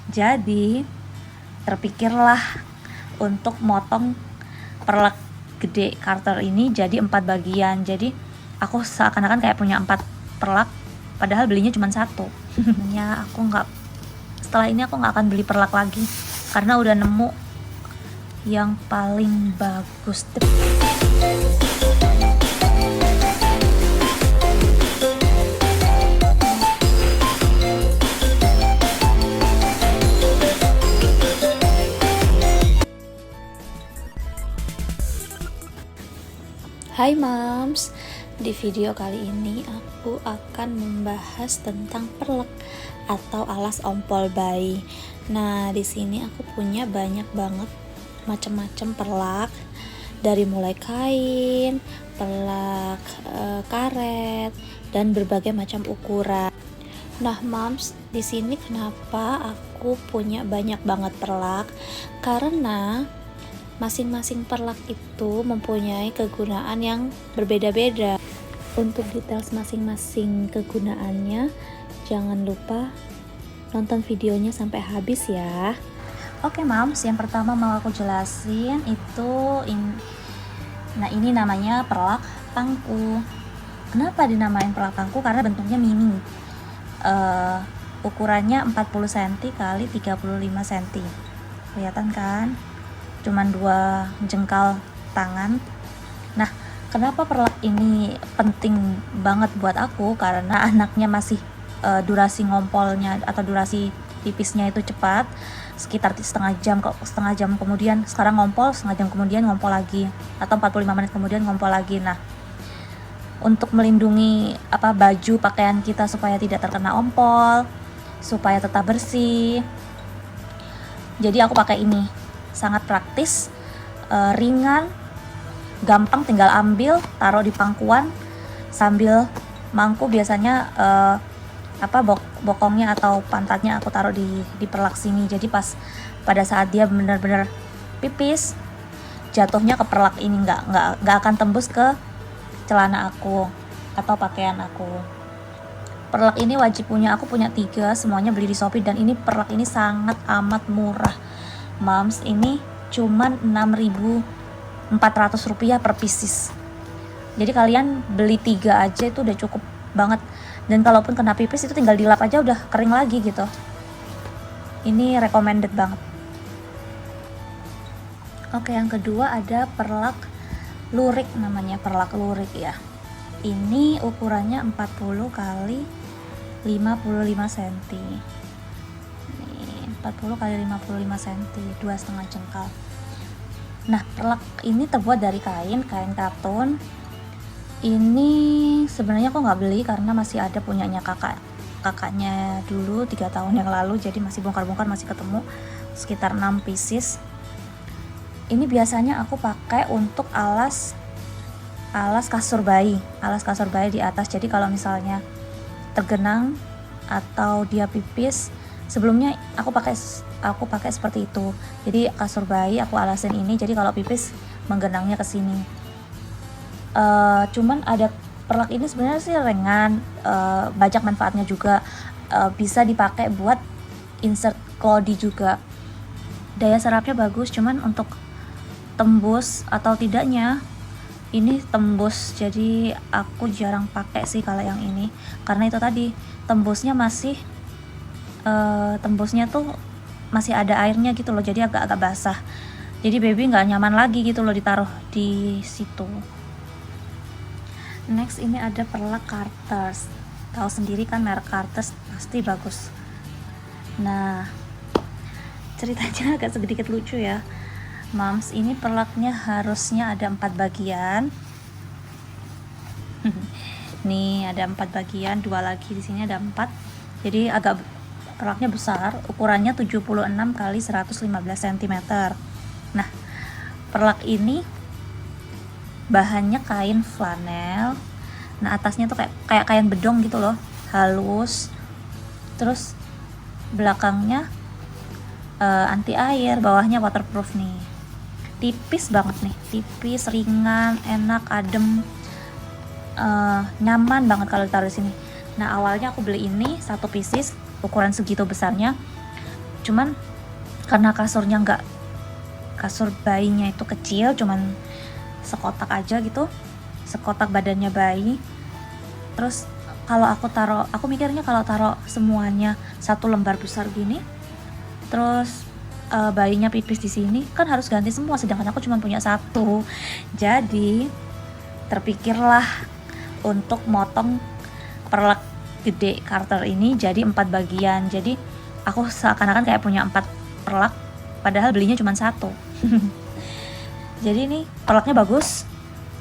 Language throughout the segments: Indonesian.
Jadi terpikirlah untuk motong perlak gede Carter ini jadi 4 bagian. Jadi aku seakan-akan kayak punya 4 perlak, padahal belinya cuma 1. Ya setelah ini aku nggak akan beli perlak lagi karena udah nemu yang paling bagus. Hai Moms, di video kali ini aku akan membahas tentang perlak atau alas ompol bayi. Nah, di sini aku punya banyak banget macam-macam perlak, dari mulai kain, perlak karet, dan berbagai macam ukuran. Nah, Moms, di sini kenapa aku punya banyak banget perlak? Karena masing-masing perlak itu mempunyai kegunaan yang berbeda-beda. Untuk details masing-masing kegunaannya, jangan lupa nonton videonya sampai habis ya. Oke Moms, yang pertama mau aku jelasin itu nah ini namanya perlak tangku. Kenapa dinamain perlak tangku? Karena bentuknya mini. Ukurannya 40 cm kali 35 cm. Kelihatan kan? Cuman 2 jengkal tangan. Nah, kenapa perlak ini penting banget buat aku? Karena anaknya masih durasi ngompolnya atau durasi pipisnya itu cepat, sekitar setengah jam kemudian, sekarang ngompol, setengah jam kemudian ngompol lagi, atau 45 menit kemudian ngompol lagi. Nah, untuk melindungi baju pakaian kita supaya tidak terkena ompol, supaya tetap bersih, jadi aku pakai ini. Sangat praktis, ringan, gampang, tinggal ambil, taruh di pangkuan sambil mangku. Biasanya bokongnya atau pantatnya aku taruh di perlak sini. Jadi pada saat dia benar-benar pipis, jatuhnya ke perlak ini, nggak akan tembus ke celana aku atau pakaian aku. Perlak ini wajib punya, aku punya 3, semuanya beli di Shopee, dan ini perlak ini sangat amat murah. Moms, ini cuman 6.400 rupiah per pieces. Jadi kalian beli 3 aja itu udah cukup banget. Dan kalaupun kena pipis itu tinggal dilap aja udah kering lagi gitu. Ini recommended banget. Oke, yang kedua ada perlak lurik, namanya perlak lurik ya. Ini ukurannya 40 kali 55 cm. 40 kali 55 cm, 2,5 jengkal. Nah, perlak ini terbuat dari kain katun. Ini sebenarnya aku nggak beli karena masih ada punyanya kakaknya dulu 3 tahun yang lalu, jadi masih bongkar-bongkar, masih ketemu sekitar 6 pieces. Ini biasanya aku pakai untuk alas kasur bayi di atas. Jadi kalau misalnya tergenang atau dia pipis, sebelumnya aku pakai seperti itu. Jadi kasur bayi aku alasin ini, jadi kalau pipis menggenangnya ke sini. Cuman ada perlak ini sebenarnya sih ringan, banyak manfaatnya juga. Bisa dipakai buat insert klodi juga. Daya serapnya bagus, cuman untuk tembus atau tidaknya ini tembus. Jadi aku jarang pakai sih kalau yang ini, karena itu tadi tembusnya tuh masih ada airnya gitu loh, jadi agak basah. Jadi baby nggak nyaman lagi gitu loh ditaruh di situ. Next, ini ada perlak Carter's. Tahu sendiri kan merek Carter's pasti bagus. Nah, ceritanya agak sedikit lucu ya Moms. Ini perlaknya harusnya ada 4 bagian. Nih ada 4 bagian, 2 lagi di sini ada 4. Jadi perlaknya besar, ukurannya 76 kali 115 cm. Nah, perlak ini bahannya kain flanel. Nah, atasnya tuh kayak kain bedong gitu loh, halus. Terus belakangnya anti air, bawahnya waterproof nih. Tipis banget nih, tipis, ringan, enak, adem, nyaman banget kalau ditaruh di sini. Nah, awalnya aku beli ini 1 pieces ukuran segitu besarnya cuman karena kasur bayinya itu kecil, cuman sekotak aja gitu, sekotak badannya bayi. Terus kalau aku mikirnya kalau taruh semuanya satu lembar besar gini, terus bayinya pipis di sini kan harus ganti semua, sedangkan aku cuma punya satu. Jadi terpikirlah untuk motong perlak gede Carter ini jadi 4 bagian. Jadi aku seakan-akan kayak punya 4 perlak, padahal belinya cuma satu. Jadi ini perlaknya bagus,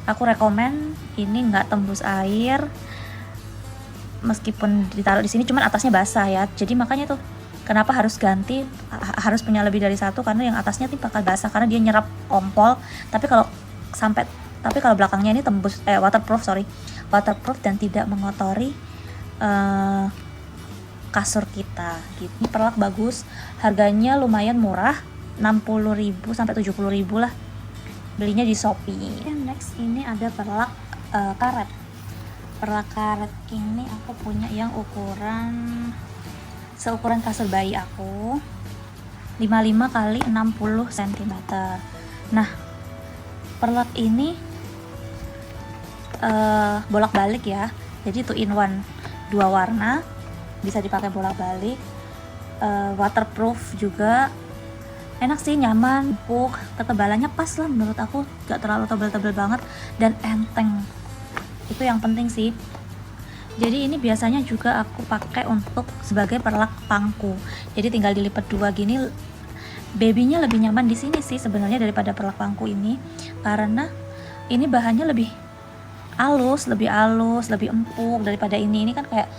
aku rekomen. Ini nggak tembus air meskipun ditaruh di sini, cuman atasnya basah ya. Jadi makanya tuh kenapa harus ganti, harus punya lebih dari satu, karena yang atasnya tuh bakal basah karena dia nyerap ompol. Tapi kalau belakangnya ini tembus waterproof dan tidak mengotori kasur kita gitu. Ini perlak bagus, harganya lumayan murah, 60.000 sampai 70.000 lah. Belinya di Shopee. And next ini ada perlak karet. Perlak karet ini aku punya yang seukuran kasur bayi aku, 55 kali 60 cm. Nah, perlak ini bolak-balik ya. Jadi 2 in 1, 2 warna, bisa dipakai bolak-balik. Waterproof juga. Enak sih, nyaman, empuk, ketebalannya pas lah menurut aku, gak terlalu tebal-tebal banget dan enteng. Itu yang penting sih. Jadi ini biasanya juga aku pakai untuk sebagai perlak pangku. Jadi tinggal dilipat 2 gini. Babynya lebih nyaman di sini sih sebenarnya daripada perlak pangku ini, karena ini bahannya lebih halus, lebih empuk daripada ini. Ini kan kayak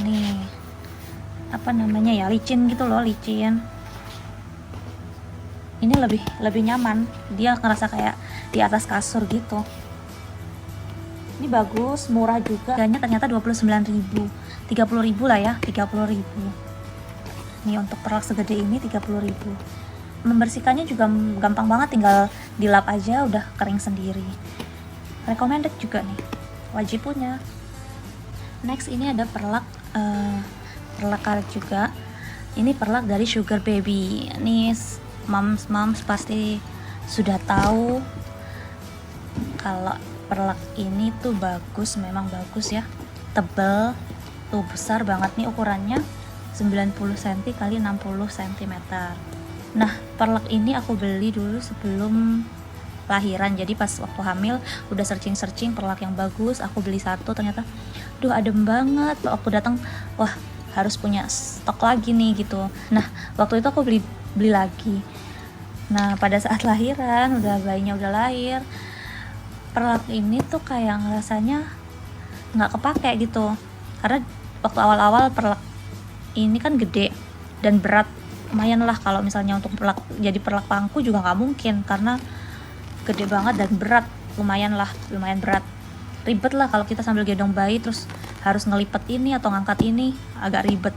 nih apa namanya ya, licin gitu loh, licin. Ini lebih nyaman, dia ngerasa kayak di atas kasur gitu. Ini bagus, murah juga, harganya ternyata 29.000, 30.000 lah ya, 30.000. Nih untuk perlak segede ini 30.000. Membersihkannya juga gampang banget, tinggal dilap aja udah kering sendiri. Recommended juga nih, wajib punya. Next ini ada perlak karet juga. Ini perlak dari Sugar Baby. Ini moms pasti sudah tahu kalau perlak ini tuh bagus, memang bagus ya. Tebal, tuh besar banget nih ukurannya, 90 cm kali 60 cm. Nah, perlak ini aku beli dulu sebelum lahiran. Jadi pas waktu hamil udah searching perlak yang bagus, aku beli satu, ternyata duh adem banget. Waktu datang, wah harus punya stok lagi nih gitu. Nah, waktu itu aku beli lagi. Nah, pada saat lahiran, bayinya udah lahir, perlak ini tuh kayak rasanya nggak kepake gitu, karena waktu awal-awal perlak ini kan gede dan berat, lumayan lah. Kalau misalnya untuk jadi perlak pangku juga nggak mungkin, karena gede banget dan berat, lumayan berat, ribet lah kalau kita sambil gendong bayi terus harus ngelipet ini atau ngangkat ini, agak ribet.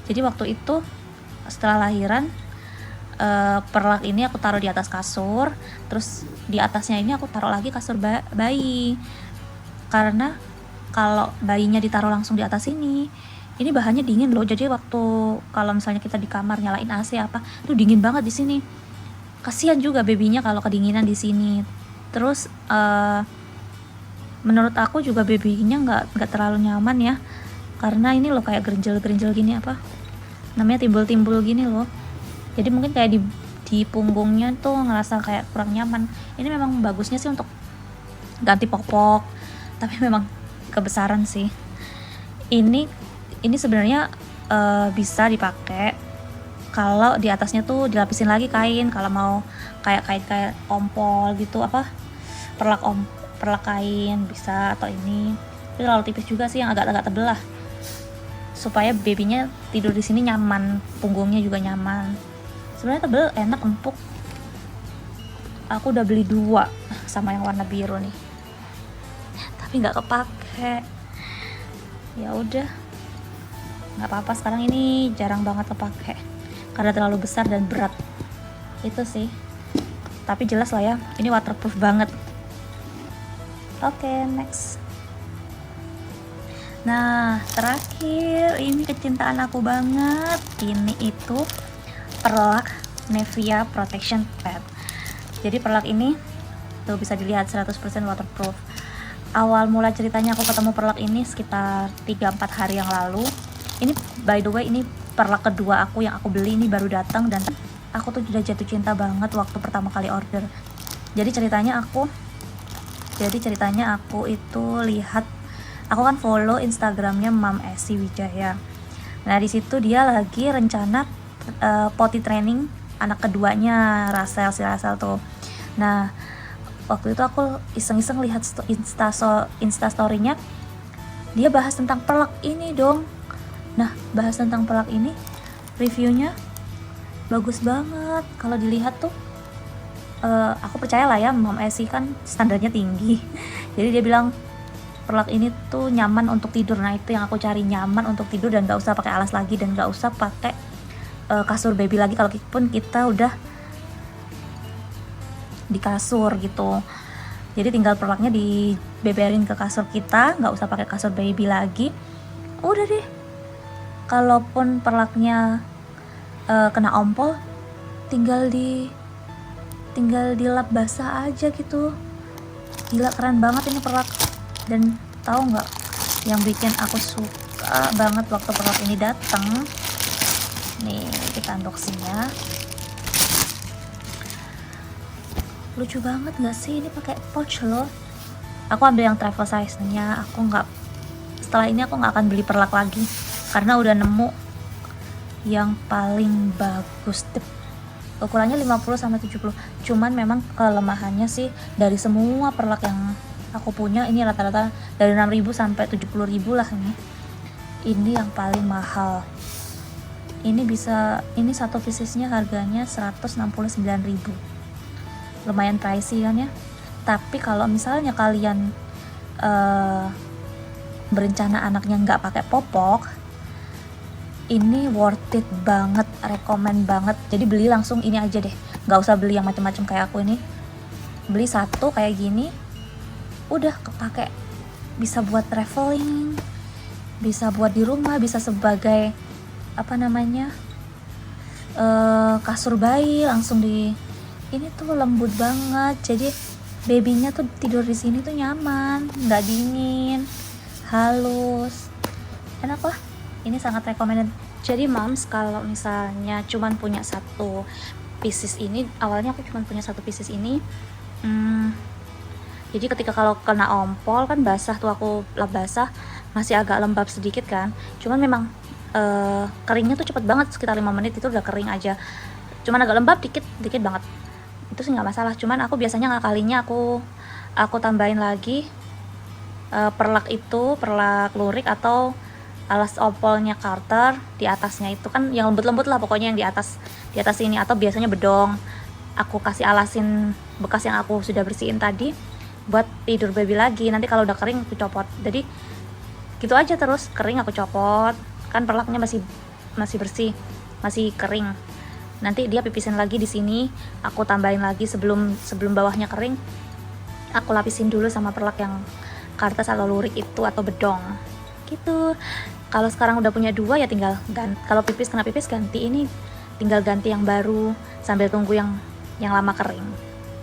Jadi waktu itu setelah lahiran, perlak ini aku taruh di atas kasur, terus di atasnya ini aku taruh lagi kasur bayi, karena kalau bayinya ditaruh langsung di atas ini bahannya dingin loh. Jadi waktu kalau misalnya kita di kamar nyalain AC tuh dingin banget di sini. Kasihan juga babynya kalau kedinginan di sini. Terus menurut aku juga babynya nggak terlalu nyaman ya, karena ini loh kayak gerinjel gini, namanya timbul gini loh. Jadi mungkin kayak di punggungnya tuh ngerasa kayak kurang nyaman. Ini memang bagusnya sih untuk ganti popok, tapi memang kebesaran sih. Ini sebenarnya bisa dipakai kalau di atasnya tuh dilapisin lagi kain, kalau mau kayak ompol gitu, perlak kain bisa, atau ini. Tapi terlalu tipis juga sih, yang agak tebel lah, supaya babynya tidur di sini nyaman, punggungnya juga nyaman. Sebenarnya tebel, enak, empuk. Aku udah beli 2 sama yang warna biru nih, tapi nggak kepake. Ya udah, nggak apa-apa. Sekarang ini jarang banget kepake karena terlalu besar dan berat. Itu sih. Tapi jelas lah ya, ini waterproof banget. Oke, next. Nah, terakhir ini kecintaan aku banget. Ini itu perlak Nivea Protection Pad. Jadi perlak ini tuh bisa dilihat 100% waterproof. Awal mula ceritanya aku ketemu perlak ini sekitar 3-4 hari yang lalu. Ini by the way ini perlak kedua aku yang aku beli, ini baru datang dan aku tuh udah jatuh cinta banget waktu pertama kali order. Jadi ceritanya aku itu lihat, aku kan follow Instagramnya Mam Esi Wijaya. Nah di situ dia lagi rencana potty training anak keduanya, Rasel tuh. Nah waktu itu aku iseng-iseng lihat instastorynya, dia bahas tentang perlak ini dong. Nah bahas tentang perlak ini, reviewnya bagus banget. Kalau dilihat tuh aku percaya lah ya, Mam Esi kan standarnya tinggi. Jadi dia bilang perlak ini tuh nyaman untuk tidur. Nah itu yang aku cari, nyaman untuk tidur dan gak usah pakai alas lagi dan gak usah pakai kasur baby lagi kalau pun kita udah di kasur gitu. Jadi tinggal perlaknya dibeberin ke kasur kita, nggak usah pakai kasur baby lagi. Udah deh. Kalaupun perlaknya kena ompol, tinggal dilap basah aja gitu. Gila, keren banget ini perlak. Dan tahu nggak yang bikin aku suka banget waktu perlak ini datang? Nih kita unboxingnya. Lucu banget nggak sih, ini pakai pouch loh. Aku ambil yang travel size nya. Setelah ini aku nggak akan beli perlak lagi karena udah nemu yang paling bagus. Ukurannya 50-70. Cuman memang kelemahannya sih dari semua perlak yang aku punya ini rata-rata dari 6.000 sampai 70.000 lah ini. Ini yang paling mahal. Ini satu piecesnya harganya 169.000. Lumayan pricey kan ya. Tapi kalau misalnya kalian berencana anaknya nggak pakai popok, ini worth it banget, rekomen banget. Jadi beli langsung ini aja deh, nggak usah beli yang macam-macam kayak aku ini. Beli satu kayak gini, udah kepake. Bisa buat traveling, bisa buat di rumah, bisa sebagai kasur bayi langsung di. Ini tuh lembut banget, jadi babynya tuh tidur di sini tuh nyaman, nggak dingin, halus, enak lah. Ini sangat recommended. Jadi moms kalau misalnya cuman punya satu pieces ini, awalnya aku cuman punya satu pieces ini, jadi ketika kalau kena ompol kan basah tuh, aku lap basah masih agak lembab sedikit kan, cuman memang keringnya tuh cepet banget, sekitar 5 menit itu udah kering aja. Cuman agak lembab dikit banget, itu sih nggak masalah. Cuman aku biasanya ngakalinya aku tambahin lagi perlak lurik atau alas ompolnya Carter di atasnya, itu kan yang lembut-lembut lah pokoknya, yang di atas ini, atau biasanya bedong aku kasih alasin bekas yang aku sudah bersihin tadi buat tidur baby lagi. Nanti kalau udah kering aku copot. Jadi gitu aja terus, kering aku copot, kan perlaknya masih bersih, masih kering. Nanti dia pipisin lagi di sini, aku tambahin lagi sebelum bawahnya kering, aku lapisin dulu sama perlak yang Carter atau lurik itu atau bedong gitu. Kalau sekarang udah punya dua ya tinggal ganti, kalau kena pipis ganti ini, tinggal ganti yang baru sambil tunggu yang lama kering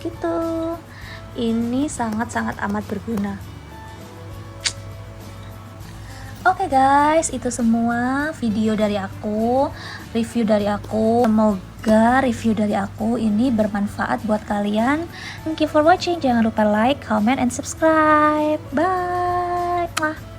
gitu. Ini sangat amat berguna. Oke guys, itu semua video dari aku, review dari aku. Semoga review dari aku ini bermanfaat buat kalian. Thank you for watching. Jangan lupa like, comment, and subscribe. Bye.